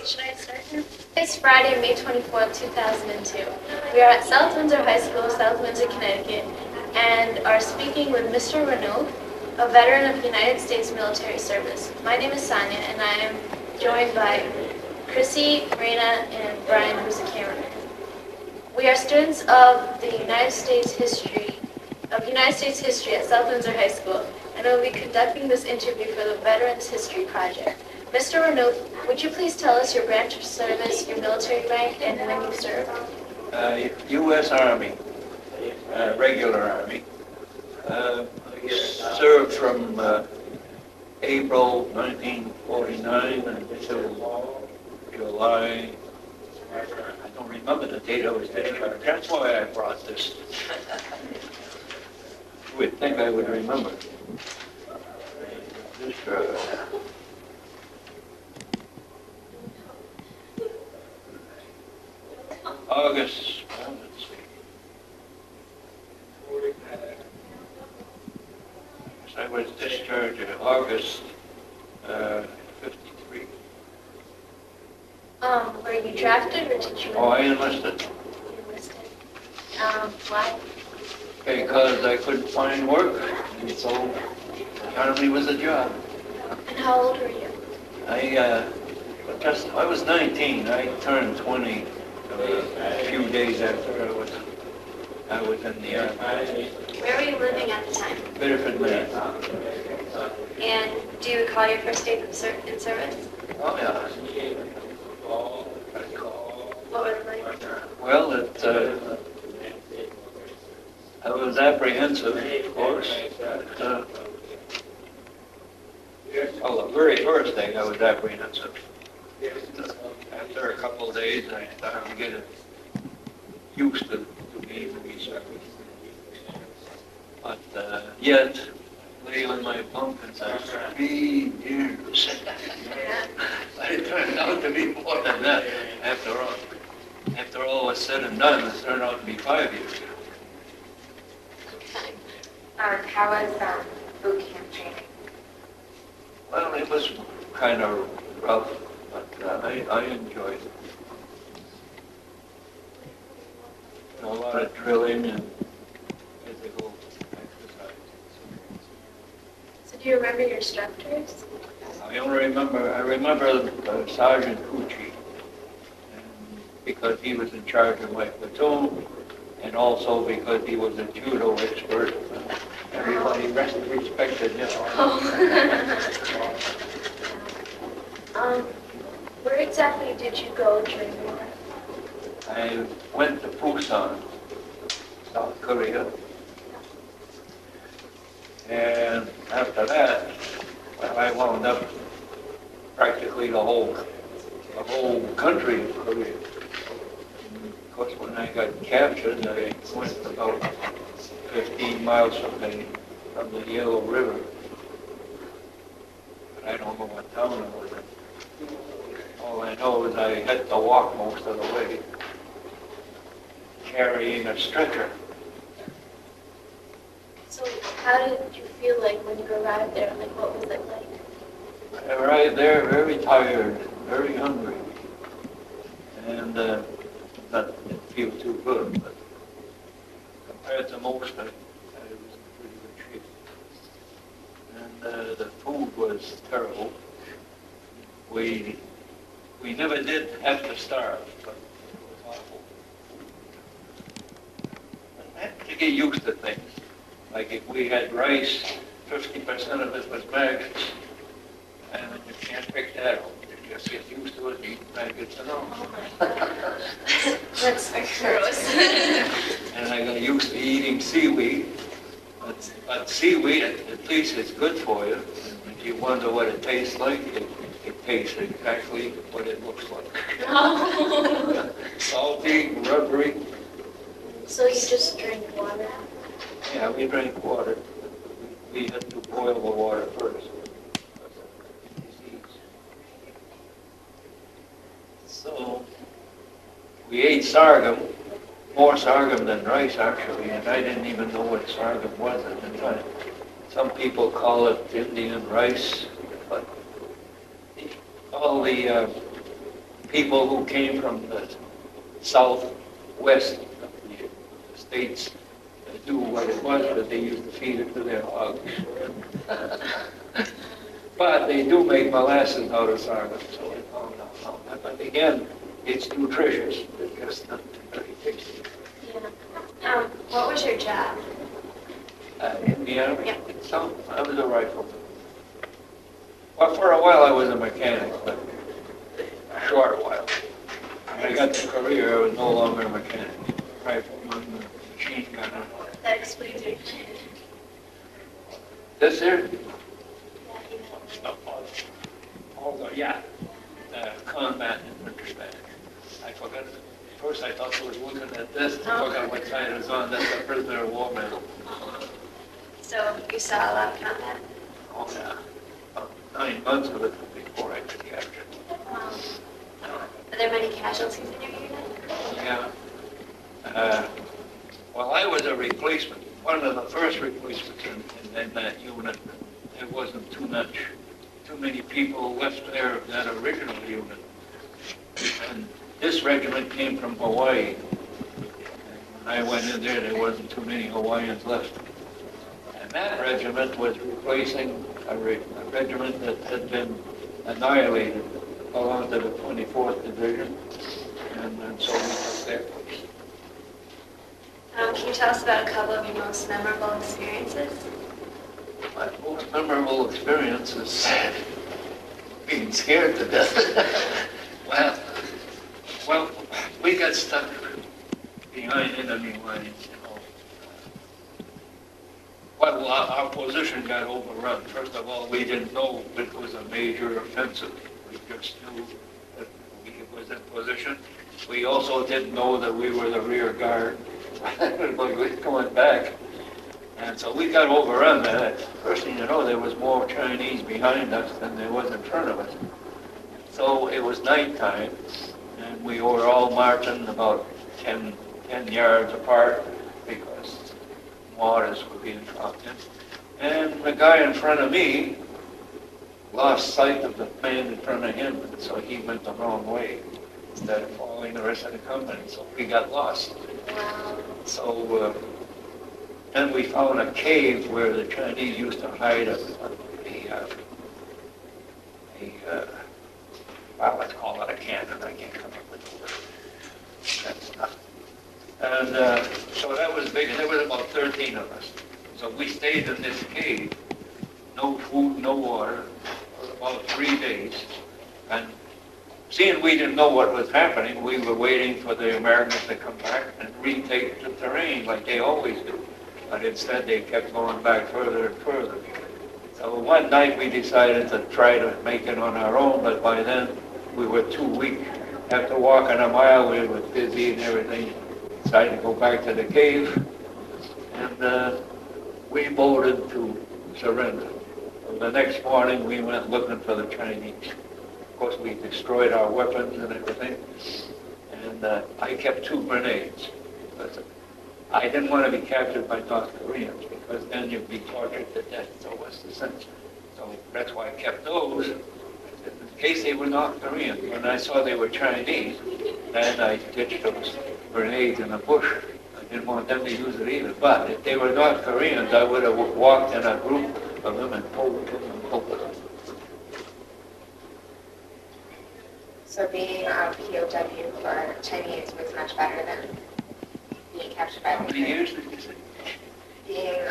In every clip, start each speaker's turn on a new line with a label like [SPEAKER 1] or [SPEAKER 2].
[SPEAKER 1] Should I start now? It's Friday, May 24th, 2002. We are at South Windsor High School, South Windsor, Connecticut, and are speaking with Mr. Renaud, a veteran of United States military service. My name is Sonia, and I am joined by Chrissy, Raina, and Brian, who's a cameraman. We are students of the United States history at South Windsor High School, and I will be conducting this interview for the Veterans History Project. Mr. Renaud, would you please tell us your branch of service, your military rank, and when you served?
[SPEAKER 2] U.S. Army, regular Army. I served from April 1949 until July. I don't remember the date I was discharged. That's why I brought this. You would think I would remember. Discharged. August, let's see. I was discharged in August 53.
[SPEAKER 1] Were you drafted or did you?
[SPEAKER 2] Oh, I enlisted.
[SPEAKER 1] You enlisted. Why?
[SPEAKER 2] Because I couldn't find work, and so the Army was a job.
[SPEAKER 1] And how old were you?
[SPEAKER 2] I was 19. I turned 20 a few days after I was in the Army.
[SPEAKER 1] Where were you living at the time?
[SPEAKER 2] Bedford, Maine.
[SPEAKER 1] And do you recall your first day in service?
[SPEAKER 2] Oh yeah.
[SPEAKER 1] What was it like?
[SPEAKER 2] Well, I was apprehensive, of course. Well, the very first thing I was apprehensive. After a couple of days, I started to get used to being reserved. But yet, lay on my bunk and said, 3 years. But it turned out to be more than that, after all. After all was said and done, it turned out to be 5 years.
[SPEAKER 3] How was boot camp training?
[SPEAKER 2] Well, it was kind of rough, but I enjoyed it. A lot of drilling and physical exercise.
[SPEAKER 1] So do you remember your instructors?
[SPEAKER 2] I remember Sergeant Pucci, because he was in charge of my platoon, and also because he was a judo expert. Everybody respected him.
[SPEAKER 1] Where exactly did you go during the war?
[SPEAKER 2] I went to Busan, South Korea, and after that, well, I wound up practically the whole country of Korea. Of course, when I got captured, I went about 15 miles from the Yellow River. But I don't know what town I was in. All I know is I had to walk most of the way, carrying a stretcher.
[SPEAKER 1] So how did you feel like when you arrived there? Like, what was it like?
[SPEAKER 2] I arrived there very tired, very hungry, and didn't feel too good, but compared to most, I was in pretty good shape. And the food was terrible. We never did have to starve, but it was awful. I had to get used to things. Like if we had rice, 50% of it was maggots, and you can't pick that up. You just get used to it and eat maggots and all.
[SPEAKER 1] That's gross.
[SPEAKER 2] And I got used to eating seaweed. But seaweed, at least it's good for you. And if you wonder what it tastes like, it tastes exactly what it looks like. Salty, rubbery.
[SPEAKER 1] So you just drink water?
[SPEAKER 2] Yeah, we drank water. We had to boil the water first. So we ate sorghum, more sorghum than rice actually, and I didn't even know what sorghum was at the time. Some people call it Indian rice, but all the people who came from the southwest of the states do what it was, but they used to feed it to their hogs. But they do make molasses out of sorghum, so we found out. But again, it's nutritious. It's just not very tasty.
[SPEAKER 1] Yeah. What was your job?
[SPEAKER 2] In the army,
[SPEAKER 1] Yeah.
[SPEAKER 2] so I was a rifleman. Well, for a while I was a mechanic, but a short while. When I got to career, I was no longer a mechanic. Rifleman, machine gunner.
[SPEAKER 1] That explains your
[SPEAKER 2] This here? Oh, yeah. Combat infantry Spanish. I forgot. First I thought I was looking at this, I forgot what side it was on. That's a prisoner of war medal.
[SPEAKER 1] So you saw a lot of combat?
[SPEAKER 2] Oh, yeah. About 9 months of it before I was captured.
[SPEAKER 1] Are there many casualties in your unit?
[SPEAKER 2] Yeah. Well, I was a replacement, one of the first replacements in that unit. There wasn't too many people left there of that original unit. And this regiment came from Hawaii. And when I went in there wasn't too many Hawaiians left. And that regiment was replacing a regiment that had been annihilated, belonged to the 24th Division. And so we took their place.
[SPEAKER 1] Can you tell us about a couple of your most memorable experiences?
[SPEAKER 2] My most memorable experience is being scared to death. well, we got stuck behind enemy lines, you know. Well, our position got overrun. First of all, we didn't know it was a major offensive. We just knew that we was in position. We also didn't know that we were the rear guard. We was going back. And so we got overrun. First thing you know, there was more Chinese behind us than there was in front of us. So it was nighttime, and we were all marching about 10 yards apart because mortars were being dropped in. And the guy in front of me lost sight of the man in front of him, and so he went the wrong way instead of following the rest of the company. So we got lost.
[SPEAKER 1] Wow.
[SPEAKER 2] So then we found a cave where the Chinese used to hide well, let's call it a cannon. I can't come up with the word. That's enough. And so that was big, and there was about 13 of us. So we stayed in this cave, no food, no water, for about 3 days. And seeing we didn't know what was happening, we were waiting for the Americans to come back and retake the terrain like they always do. But instead they kept going back further and further. So one night we decided to try to make it on our own, but by then we were too weak. After walking a mile, we were dizzy and everything. Decided to go back to the cave, and we voted to surrender. So the next morning we went looking for the Chinese. Of course, we destroyed our weapons and everything, and I kept 2 grenades. I didn't want to be captured by North Koreans because then you'd be tortured to death. So what's the sense? So that's why I kept those in case they were North Koreans. When I saw they were Chinese, then I ditched those grenades in the bush. I didn't want them to use it either. But if they were North Koreans, I would have walked in a group of them and pulled them and pulled them.
[SPEAKER 3] So being a POW for Chinese was much better than being captured by
[SPEAKER 2] How
[SPEAKER 3] the
[SPEAKER 2] many years did you say?
[SPEAKER 3] Being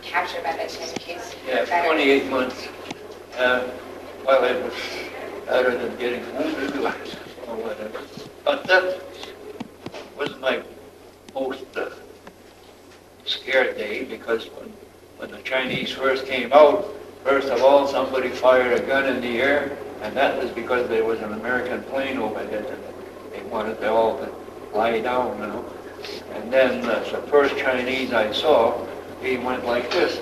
[SPEAKER 3] captured by the Chinese.
[SPEAKER 2] Yeah,
[SPEAKER 3] better.
[SPEAKER 2] 28 months. Well, it was better than getting wounded or whatever. But that was my most scared day because when the Chinese first came out, first of all, somebody fired a gun in the air, and that was because there was an American plane overhead, and they wanted they all to lie down, you know. And then the first Chinese I saw, he went like this,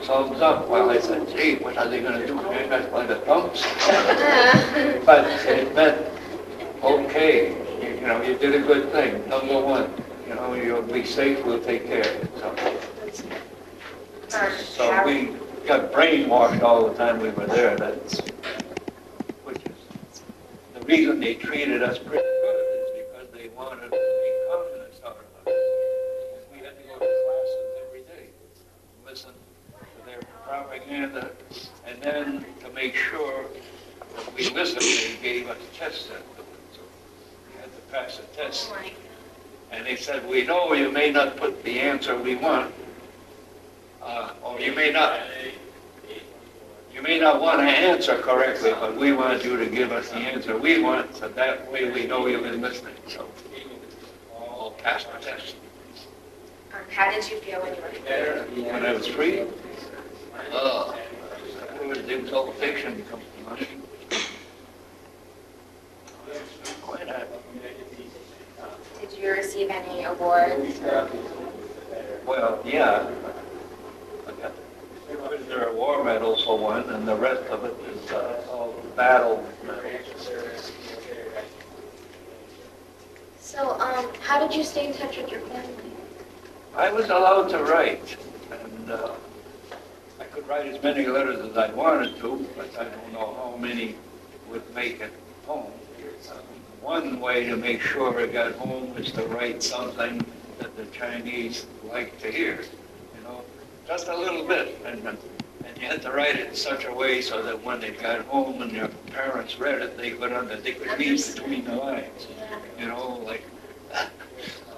[SPEAKER 2] thumbs up. Well, I said, gee, what are they going to do? Hang us by the thumbs? But it meant, okay, you know, you did a good thing, number one. You know, you'll be safe, we'll take care of it. So we got brainwashed all the time we were there. That's, which is the reason they treated us pretty good is because they wanted to make communists out of us. We had to go to classes every day, listen to their propaganda, and then to make sure that we listened, they gave us tests afterwards. So we had to pass a test. And they said, we know you may not put the answer we want, or you may not want to answer correctly, but we want you to give us the answer we want, so that way we know you've been listening. So all passed the test.
[SPEAKER 3] How did you feel when you were free?
[SPEAKER 2] When I was free, it was all fiction come to mind. Quite happy.
[SPEAKER 3] Did you receive any awards?
[SPEAKER 2] Well, yeah. I got the Prisoner of War Medal for one, and the rest of it is all battle medals.
[SPEAKER 1] So, how did you stay in touch with your family?
[SPEAKER 2] I was allowed to write, and I could write as many letters as I wanted to, but I don't know how many would make it home. One way to make sure it got home is to write something that the Chinese like to hear, you know, just a little bit. And you had to write it in such a way so that when they got home and their parents read it, they could read between the lines, you know, like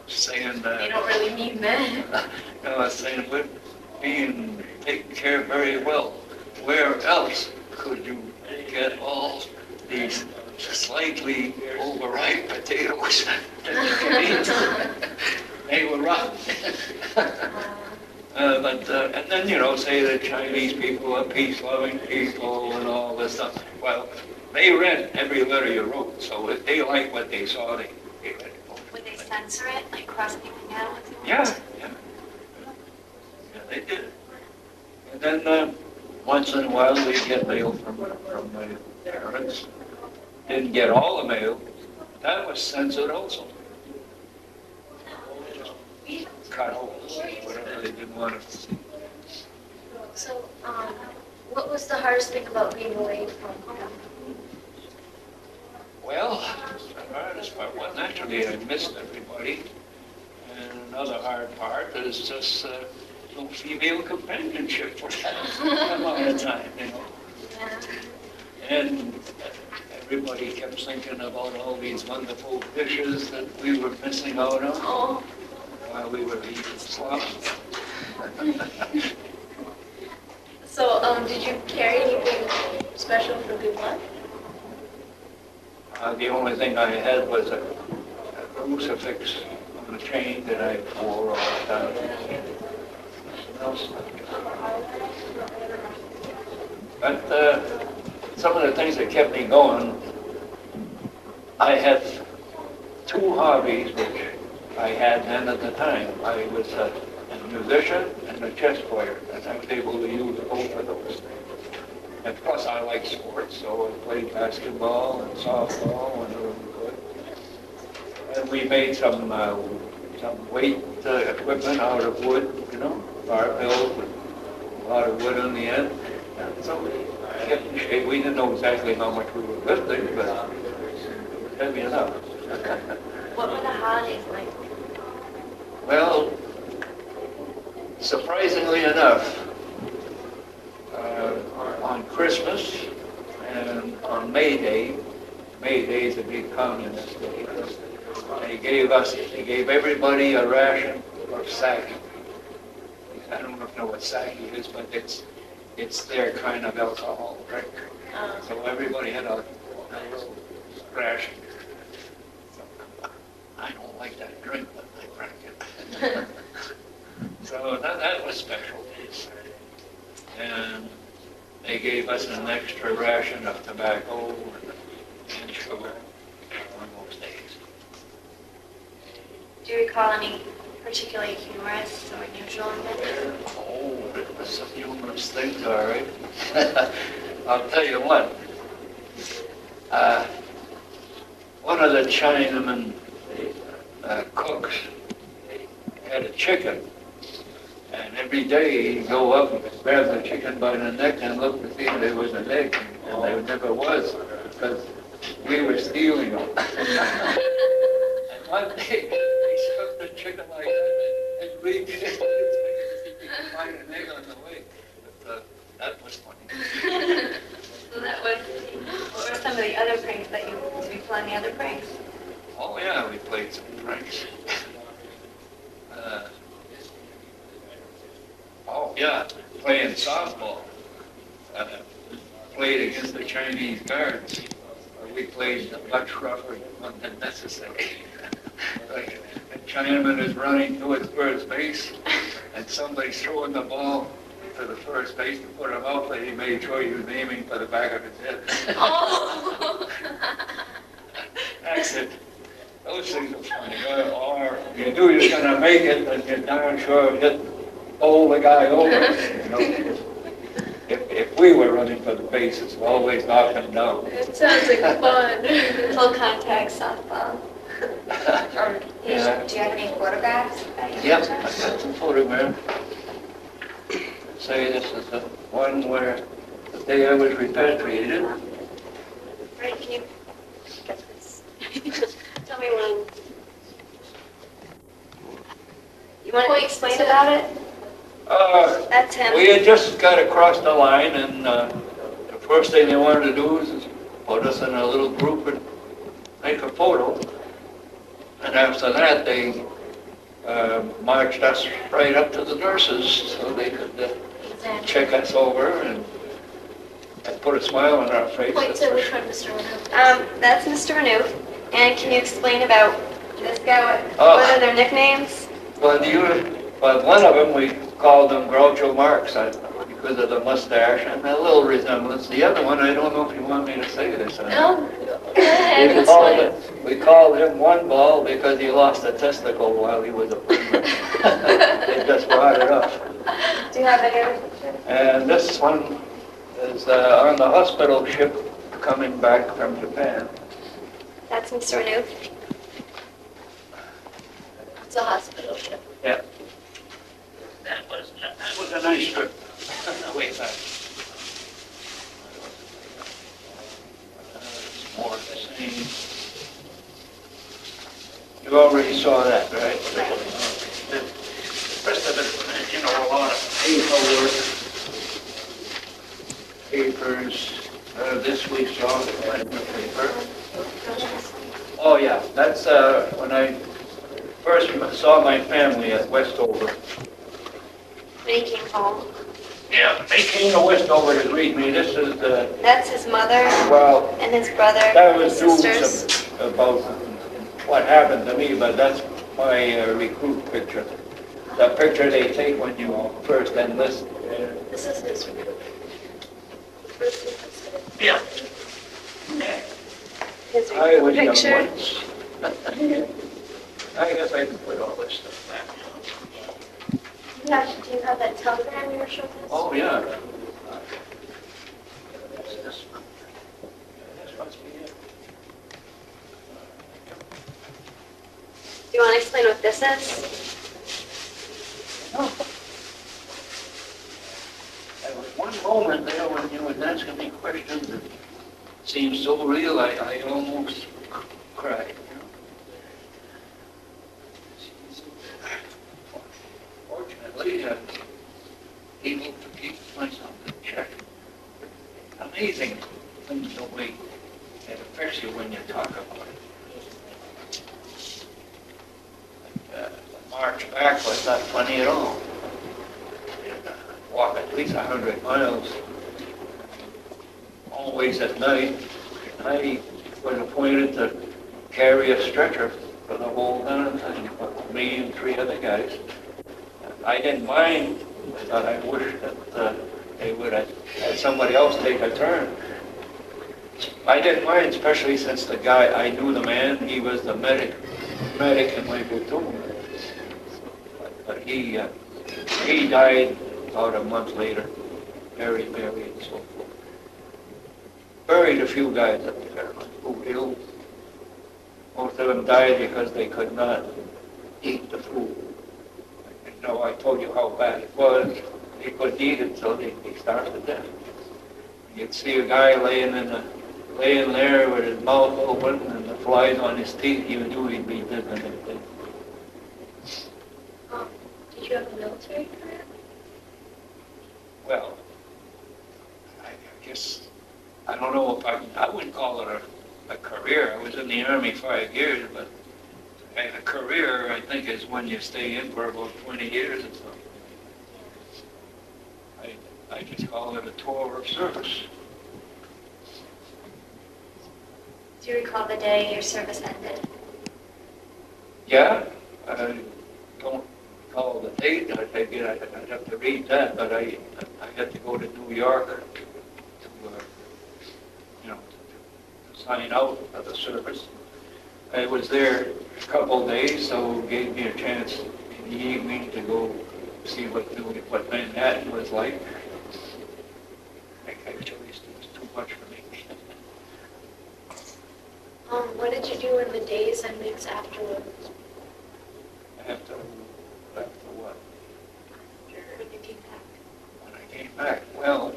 [SPEAKER 2] saying,
[SPEAKER 1] They don't really mean that.
[SPEAKER 2] saying we're being taken care of very well. Where else could you get all these slightly overripe potatoes that you can eat? They were rotten. And then, you know, say the Chinese people are peace-loving people and all this stuff. Well, they read every letter you wrote, so if they liked what they saw, they read it.
[SPEAKER 4] Would they censor it, like cross anything out?
[SPEAKER 2] Yeah, they did. And then once in a while we'd get mail from my parents. Didn't get all the mail. That was censored also. Just cut out whatever they didn't want to see.
[SPEAKER 1] So, what was the hardest thing about being away from home?
[SPEAKER 2] Well, the hardest part was naturally I missed everybody. And another hard part is just no female companionship for that amount of time, you know.
[SPEAKER 1] Yeah.
[SPEAKER 2] And everybody kept thinking about all these wonderful dishes that we were missing out on
[SPEAKER 1] Oh,
[SPEAKER 2] while we were eating slop.
[SPEAKER 1] so, did you carry anything special for good luck?
[SPEAKER 2] The only thing I had was a crucifix on a chain that I wore all the time. Nothing else. But some of the things that kept me going, I had two hobbies which I had then at the time. I was a musician and a chess player, and I was able to use both of those things. And plus I like sports, so I played basketball and softball whenever we could. And we made some weight equipment out of wood, you know, barbells with a lot of wood on the end. And so we kept in shape. We didn't know exactly how much we were lifting, but it was heavy enough.
[SPEAKER 1] What were the holidays like?
[SPEAKER 2] Well, surprisingly enough, on Christmas and on May Day is a big communist day. They gave everybody a ration of sake. I don't know if you know what sake is, but it's their kind of alcohol drink. So everybody had a little ration. I don't like that drink, but I drank it. So that was special. And they gave us an extra ration of tobacco and sugar on those days.
[SPEAKER 4] Do you recall any particularly humorous or unusual events?
[SPEAKER 2] Oh, it was some humorous things, all right. I'll tell you what. One of the Chinaman cooks had a chicken. And every day he'd go up and grab the chicken by the neck and look to see if there was an egg. And there never was, because we were stealing them. And one day, they stuck the chicken like that and reached in his fingers if he could find an egg on the way. But that was funny.
[SPEAKER 4] So that was, what were some of the other pranks that did you plan the other pranks?
[SPEAKER 2] Oh yeah, we played some pranks. Oh yeah, playing softball. Played against the Chinese guards. We played much rougher than necessary. Like a Chinaman is running towards first base, and somebody's throwing the ball to the first base to put him out, but he made sure he was aiming for the back of his head.
[SPEAKER 1] Oh.
[SPEAKER 2] That's it. Those things are funny. Or you knew you were going to make it, but you're darn sure bowl the guy over. You know? If we were running for the bases, we're always knocking down.
[SPEAKER 1] It sounds like fun.
[SPEAKER 4] Full contact softball.
[SPEAKER 3] Do you have any photographs?
[SPEAKER 2] Yep, I got some photographs. Say this is the one where the day I was repatriated.
[SPEAKER 4] Right, can you get this? Tell me when. You want to explain about it? That's him.
[SPEAKER 2] We had just got across the line, and the first thing they wanted to do is put us in a little group and make a photo. And after that, they marched us right up to the nurses so they could check us over and put a smile on our face.
[SPEAKER 1] Point to which one, Mr. Renaud.
[SPEAKER 4] That's Mr. Renaud. And can you explain about this guy? What
[SPEAKER 2] Oh.
[SPEAKER 4] are their nicknames?
[SPEAKER 2] Well, one of them we called him Groucho Marx because of the mustache and a little resemblance. The other one, I don't know if you want me to say this.
[SPEAKER 1] No, go ahead, explain.
[SPEAKER 2] We called him One Ball because he lost a testicle while he was a prisoner. They just brought it up.
[SPEAKER 4] Do you have any other pictures?
[SPEAKER 2] And this one is on the hospital ship coming back from Japan.
[SPEAKER 4] That's Mr. Renaud.
[SPEAKER 1] It's a hospital ship.
[SPEAKER 2] Yeah. That was a nice trip. Wait back. More of the same. You already saw that, right? The rest of it, you know, a lot of papers. This we saw in the paper. Oh yeah, that's when I first saw my family at Westover.
[SPEAKER 4] When he came home.
[SPEAKER 2] Yeah, they came to Westover to greet me. This is the,
[SPEAKER 4] That's his mother
[SPEAKER 2] well,
[SPEAKER 4] and his brother
[SPEAKER 2] that
[SPEAKER 4] and
[SPEAKER 2] was
[SPEAKER 4] sisters.
[SPEAKER 2] news about what happened to me, but that's my recruit picture. The picture they take when you first enlist.
[SPEAKER 1] This is his room.
[SPEAKER 2] Yeah.
[SPEAKER 4] His
[SPEAKER 2] I was young
[SPEAKER 4] picture.
[SPEAKER 2] once. I guess I can put all this stuff back.
[SPEAKER 1] Do you have that telegram you were showing us?
[SPEAKER 2] Oh, yeah. This one. This must be it.
[SPEAKER 4] Do you want to explain what this is?
[SPEAKER 2] There was one moment there when you was asking me questions that seemed so real, I almost cried. You know? Fortunately, able to keep myself in check. Amazing things the way it affects you when you talk about it. The march back was not funny at all. Walk at least 100 miles, always at night. I was appointed to carry a stretcher for the whole darn thing, with me and 3 other guys. I didn't mind, but I wish that they would have had somebody else take a turn. I didn't mind, especially since the guy, I knew the man, he was the medic in my platoon. But he died about a month later, very buried and so forth. Buried a few guys up there who were ill. Most of them died because they could not eat the food. You know, I told you how bad it was. They couldn't eat it, so they starved to death. You'd see a guy laying in laying there with his mouth open and the flies on his teeth, you knew he'd be dead the next day.
[SPEAKER 1] Did you have a military career?
[SPEAKER 2] Well, I guess, I don't know if I wouldn't call it a career. I was in the Army 5 years, but a career, I think, is when you stay in for about 20 years or so. I just call it a tour of service.
[SPEAKER 4] Do you recall the day your service ended?
[SPEAKER 2] Yeah, I don't recall the date. I'd have to read that, but I had to go to New York to, to sign out of the service. I was there a couple of days, so it gave me a chance in the evening to go see what Manhattan was like. Actually, it was too much for me.
[SPEAKER 1] What did you do in the days and weeks afterwards?
[SPEAKER 2] After what?
[SPEAKER 1] When you came back?
[SPEAKER 2] When I came back, well,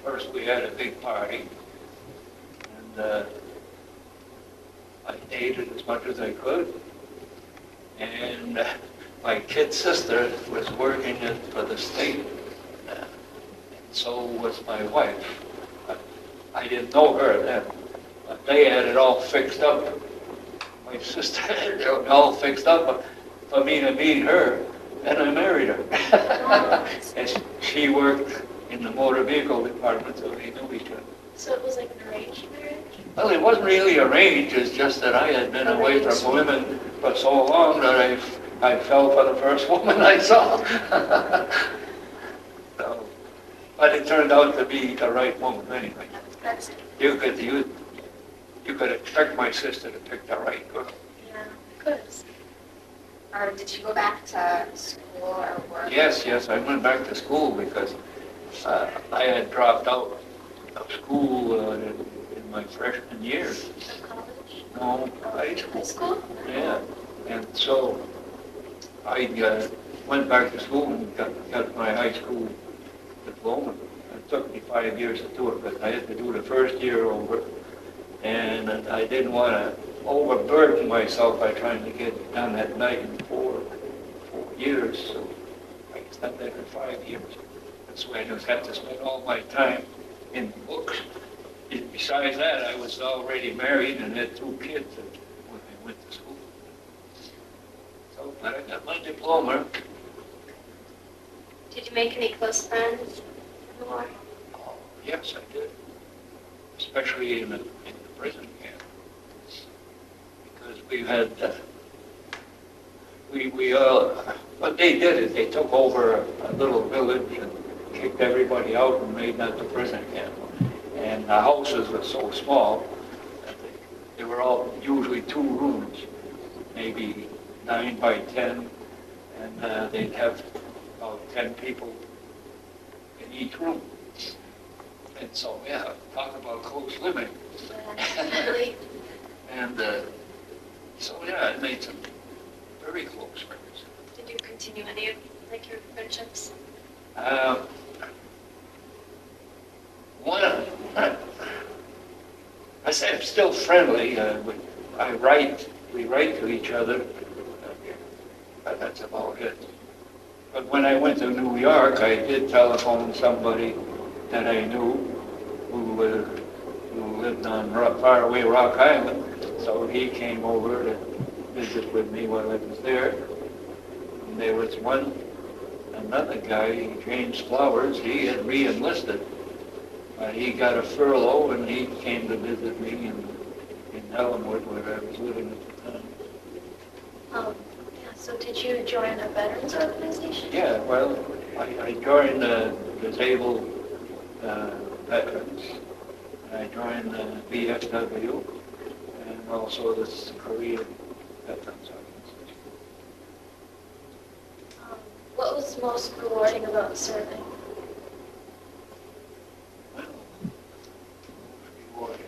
[SPEAKER 2] first we had a big party, and I ate it as much as I could. And my kid sister was working for the state, and so was my wife. I didn't know her then, but they had it all fixed up. My sister had it all fixed up for me to meet her, and I married her. And she worked in the motor vehicle department, so we knew each other.
[SPEAKER 1] So it was like an arranged marriage?
[SPEAKER 2] Well, it wasn't really arranged, it's just that I had been away from women for so long that I fell for the first woman I saw. So, but it turned out to be the right woman anyway.
[SPEAKER 1] That's,
[SPEAKER 2] You could expect my sister to pick the right girl.
[SPEAKER 1] yeah, of course.
[SPEAKER 3] Did you go back to school or work?
[SPEAKER 2] Yes, I went back to school because I had dropped out of school in my freshman year.
[SPEAKER 1] College?
[SPEAKER 2] No, high
[SPEAKER 1] High
[SPEAKER 2] school.
[SPEAKER 1] school?
[SPEAKER 2] Yeah, and so I went back to school and got my high school diploma. It took me 5 years to do it, but I had to do the first year over, and I didn't want to overburden myself by trying to get it done at night in 4 years, so I spent that for 5 years. That's why I just had to spend all my time in books. Besides that, I was already married and had 2 kids when I went to school. So I got my diploma.
[SPEAKER 4] Did you make any close friends in the war?
[SPEAKER 2] Oh, yes, I did. Especially in the prison camp. Because we had, what they did is they took over a little village and kicked everybody out and made that the prison camp. And the houses were so small that they were all usually 2 rooms, maybe 9 by 10, and they'd have about 10 people in each room. And so, yeah, talk about close living.
[SPEAKER 4] Really?
[SPEAKER 2] And so, yeah, I made some very close friends.
[SPEAKER 4] Did you continue any of your friendships?
[SPEAKER 2] One, I say I'm still friendly. We write to each other, but that's about it. But when I went to New York, I did telephone somebody that I knew who lived on faraway Rock Island. So he came over to visit with me while I was there. And there was another guy, James Flowers. He had re-enlisted. He got a furlough and he came to visit me in Ellenwood, where I was living at the time.
[SPEAKER 1] Yeah, so did you join a veterans organization?
[SPEAKER 2] Yeah, well, I joined disabled veterans. I joined VFW and also this Korean Veterans Organization.
[SPEAKER 1] What was most rewarding about serving?
[SPEAKER 2] Well, rewarding.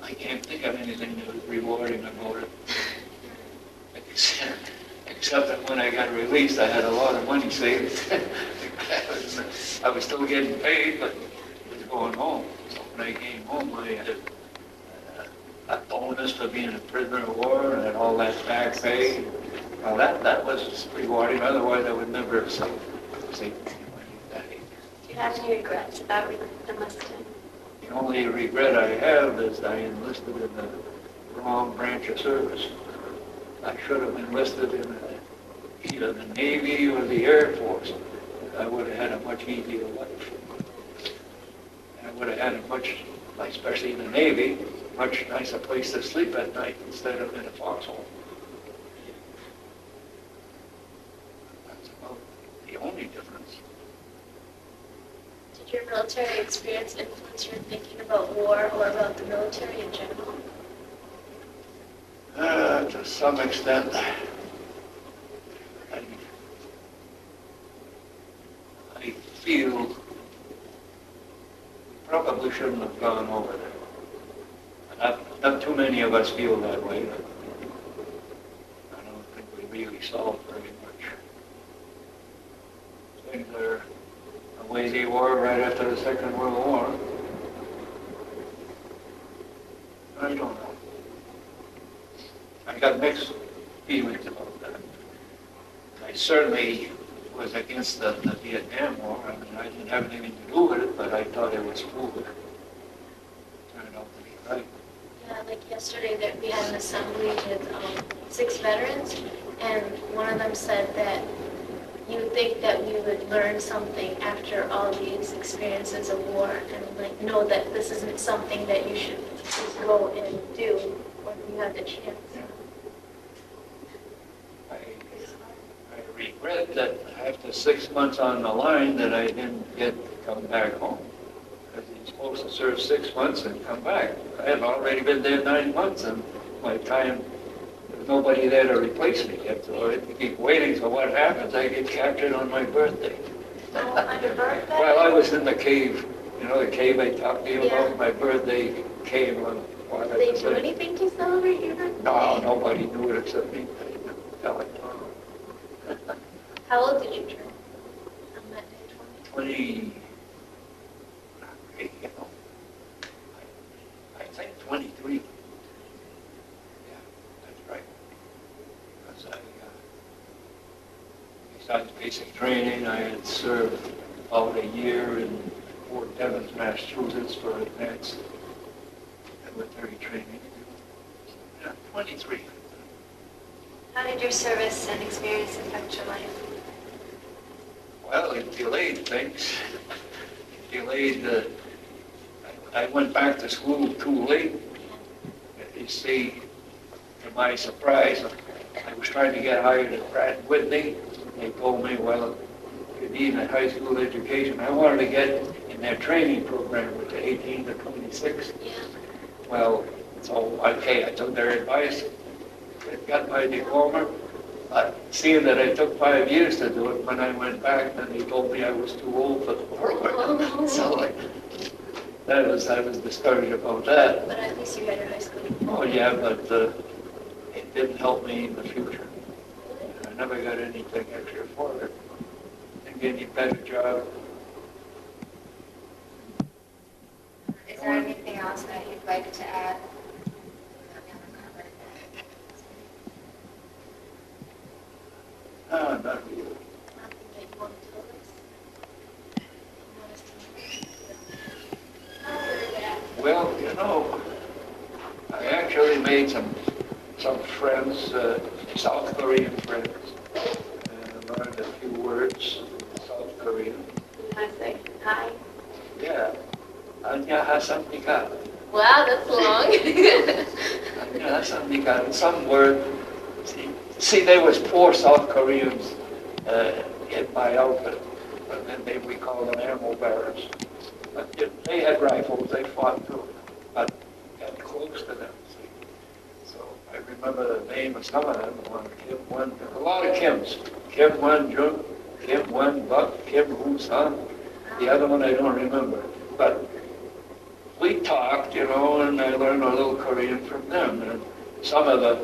[SPEAKER 2] I can't think of anything that was rewarding about it. Except that when I got released, I had a lot of money saved. I was still getting paid, but I was going home. So when I came home, I had a bonus for being a prisoner of war and all that back pay. Well, that was rewarding. Otherwise, I would never have saved any money that age.
[SPEAKER 4] Do you have any regrets about enlisting?
[SPEAKER 2] The only regret I have is I enlisted in the wrong branch of service. I should have enlisted in either the Navy or the Air Force. I would have had a much easier life. And I would have had a much, especially in the Navy, much nicer place to sleep at night instead of in a foxhole. That's about the only difference.
[SPEAKER 1] Did your military experience influence your thinking about war or about the military in general?
[SPEAKER 2] To some extent, I feel probably shouldn't have gone over there. Not too many of us feel that way. I don't think we really solved very much. Things are the way they were right after the Second World War. I don't know. I got mixed feelings about that. I certainly was against the Vietnam War. I mean, I didn't have anything to do with it, but I thought it was foolish. Turned out to be right.
[SPEAKER 1] Yeah, like yesterday that we had an assembly with 6 veterans, and one of them said that you would think that we would learn something after all these experiences of war, and like know that this isn't something that you should just go and do when you have the chance.
[SPEAKER 2] I regret that after 6 months on the line that I didn't get to come back home. Because you're supposed to serve 6 months and come back. I had already been there 9 months, and by the time there was nobody there to replace me. So I had to keep waiting. So what happens? I get captured on my birthday.
[SPEAKER 4] On your birthday?
[SPEAKER 2] Well, I was in the cave. You know, the cave I talked to you
[SPEAKER 1] Yeah.
[SPEAKER 2] about? My birthday cave on while I
[SPEAKER 1] Did they
[SPEAKER 2] was
[SPEAKER 1] do
[SPEAKER 2] there.
[SPEAKER 1] anything to celebrate your birthday?
[SPEAKER 2] No, nobody knew it except me. I didn't tell it.
[SPEAKER 1] How old did you turn on that day, 20?
[SPEAKER 2] 20, you know, I think 23. Yeah, that's right. Because besides basic training, I had served about a year in Fort Devens, Massachusetts for advanced military training. Yeah, 23.
[SPEAKER 4] How did your service and experience affect your life?
[SPEAKER 2] Well, it delayed things. It delayed, I went back to school too late. You see, to my surprise, I was trying to get hired at Pratt & Whitney. They told me, well, you need a high school education. I wanted to get in their training program with the 18 to 26.
[SPEAKER 1] Yeah.
[SPEAKER 2] Well, so, okay, I took their advice, got my diploma. Seeing that I took 5 years to do it, when I went back, then they told me I was too old for the program. So I was discouraged about that.
[SPEAKER 1] But at least you had your high school diploma.
[SPEAKER 2] Oh, yeah, but it didn't help me in the future. I never got anything extra for it. Didn't get any better job.
[SPEAKER 3] Is there anything else that you'd like to add?
[SPEAKER 2] No, not really.
[SPEAKER 1] Nothing that you want to tell us? You want us to know?
[SPEAKER 2] Well, you know, I actually made some friends, South Korean friends, and learned a few words in South Korean.
[SPEAKER 4] I say hi.
[SPEAKER 2] Yeah. 안녕하십니까.
[SPEAKER 1] Wow, that's long.
[SPEAKER 2] 안녕하십니까. Some word. See, there was 4 South Koreans in my outfit, but then we called them ammo bearers. But they had rifles, they fought too, but got close to them. See. So I remember the name of some of them. One Kim One, a lot of Kims. Kim One Jung, Kim One Buck, Kim Woo Sun. The other one I don't remember. But we talked, you know, and I learned a little Korean from them. And some of the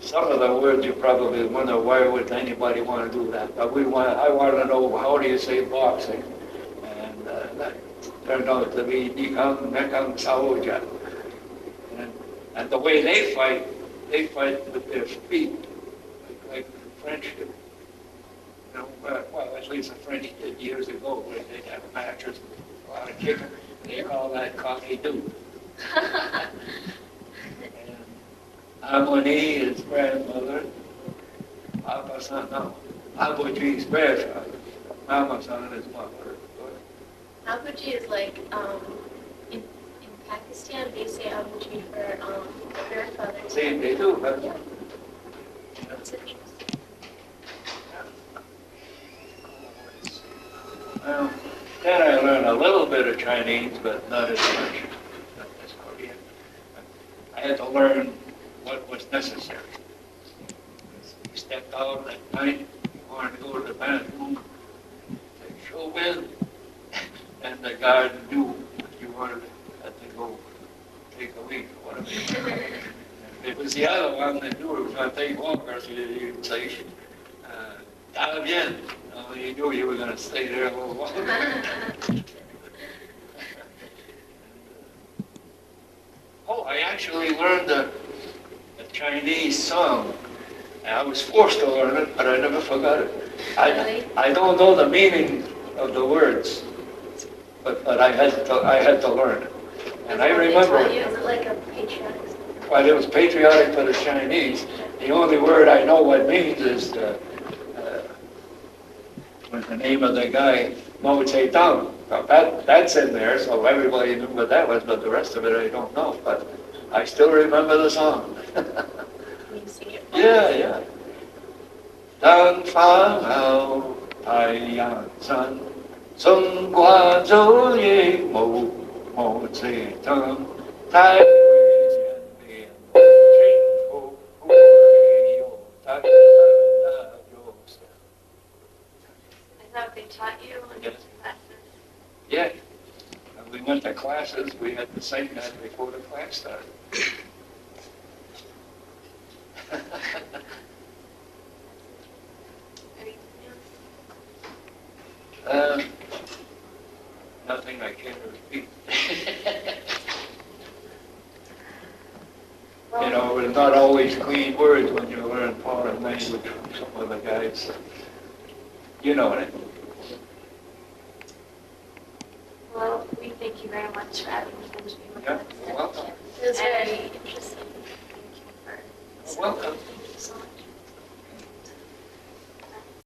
[SPEAKER 2] some of the words you probably wonder, why would anybody want to do that? But I want to know, how do you say boxing? And that turned out to be Nikang Nekang Saoja. And the way they fight with their feet, like the French do. You know, well, at least the French did years ago, where they'd have matches, a lot of kicking. They call that cocky do. Harmony is grandmother. Papa-san, no. Abuji's grandfather. Mama-san is mother.
[SPEAKER 1] Abuji is like, in Pakistan, they say Abuji for grandfather.
[SPEAKER 2] See, they do, but
[SPEAKER 1] Yeah. That's interesting.
[SPEAKER 2] well, then I learned a little bit of Chinese, but not as much as Korean. I had to learn what was necessary. You stepped out at night, you wanted to go to the bathroom, say, show in, and the guard knew you wanted to go take a leak or whatever. If it was the other one that knew it was going to take longer, so you'd say, está bien. You knew you were going to stay there a little longer. Oh, I actually learned a Chinese song. I was forced to learn it, but I never forgot it. I don't know the meaning of the words, but I had to learn it. And I remember
[SPEAKER 1] Is it like a patriotic song?
[SPEAKER 2] Well, it was patriotic for the Chinese. The only word I know what means is was the name of the guy, Mao Zedong. That's in there, so everybody knew what that was, but the rest of it I don't know. But I still remember the song.
[SPEAKER 1] Can you sing it?
[SPEAKER 2] Yeah. 当发好太阳山，中华昼夜毛泽东，太危险的幸福没有太大的优势。
[SPEAKER 4] I thought they taught you in
[SPEAKER 2] Yes.
[SPEAKER 4] classes.
[SPEAKER 2] Yeah. When we went to classes, we had to sing that before the class started.
[SPEAKER 4] Anything else?
[SPEAKER 2] Nothing I can't repeat. You know, it's not always clean words when you learn foreign language from some of the guys. You know what I mean.